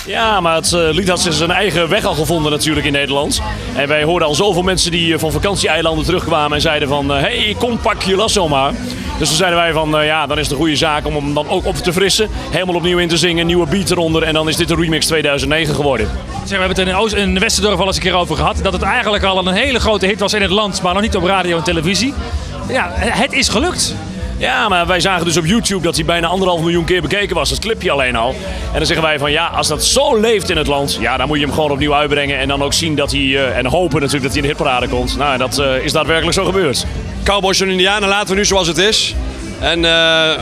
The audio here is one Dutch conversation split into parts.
Ja, maar het lied had zijn eigen weg al gevonden natuurlijk in Nederland. En wij hoorden al zoveel mensen die van vakantieeilanden terugkwamen en zeiden van... hey, kom, pak je Lasso maar. Dus toen zeiden wij van, ja, dan is het een goede zaak om hem dan ook op te frissen. Helemaal opnieuw in te zingen, nieuwe beat eronder. En dan is dit de remix 2009 geworden. Zeg, we hebben het in Westendorf al eens een keer over gehad. Dat het eigenlijk al een hele grote hit was in het land, maar nog niet op radio en televisie. Ja, het is gelukt. Ja, maar wij zagen dus op YouTube dat hij bijna 1,5 miljoen keer bekeken was. Dat clipje alleen al. En dan zeggen wij van ja, als dat zo leeft in het land, ja, dan moet je hem gewoon opnieuw uitbrengen. En dan ook zien dat hij, en hopen natuurlijk dat hij in de hitparade komt. Nou, dat is daadwerkelijk zo gebeurd. Cowboys en Indianen laten we nu zoals het is. En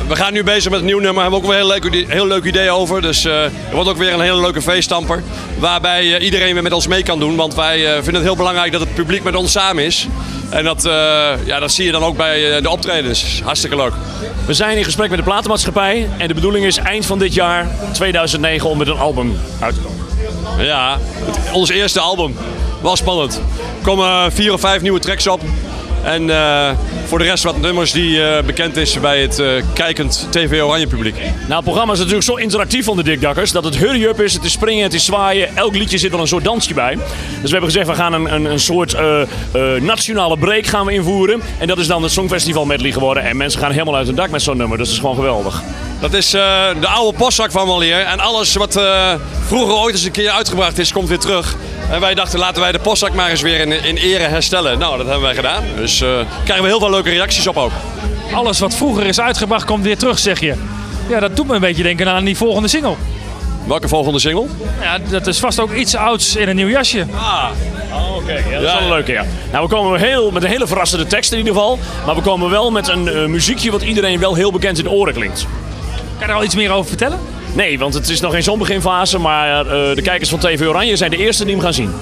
we gaan nu bezig met een nieuw nummer. Daar hebben we ook weer een heel leuk idee over. Dus er wordt ook weer een hele leuke feeststamper. Waarbij iedereen weer met ons mee kan doen. Want wij vinden het heel belangrijk dat het publiek met ons samen is. En dat zie je dan ook bij de optredens. Hartstikke leuk. We zijn in gesprek met de platenmaatschappij. En de bedoeling is eind van dit jaar, 2009, om met een album uit te komen. Ja, ons eerste album. Wel spannend. Er komen 4 of 5 nieuwe tracks op. En voor de rest wat nummers die bekend is bij het kijkend TV Oranje publiek. Nou, het programma is natuurlijk zo interactief van de Dikdakkers dat het hurry-up is, het is springen, het is zwaaien. Elk liedje zit wel een soort dansje bij. Dus we hebben gezegd, we gaan een soort nationale break gaan we invoeren. En dat is dan het Songfestival medley geworden. En mensen gaan helemaal uit hun dak met zo'n nummer. Dus dat is gewoon geweldig. Dat is de oude postzak van weleer. En alles wat vroeger ooit eens een keer uitgebracht is, komt weer terug. En wij dachten, laten wij de postzak maar eens weer in ere herstellen. Nou, dat hebben wij gedaan. Dus krijgen we heel veel leuke reacties op ook. Alles wat vroeger is uitgebracht komt weer terug, zeg je. Ja, dat doet me een beetje denken aan die volgende single. Welke volgende single? Ja, dat is vast ook iets ouds in een nieuw jasje. Oké. Ja, dat is wel een leuke, ja. Nou, we komen met een hele verrassende tekst in ieder geval. Maar we komen wel met een muziekje wat iedereen wel heel bekend in de oren klinkt. Kan je er al iets meer over vertellen? Nee, want het is nog geen zo'n beginfase. Maar de kijkers van TV Oranje zijn de eerste die hem gaan zien.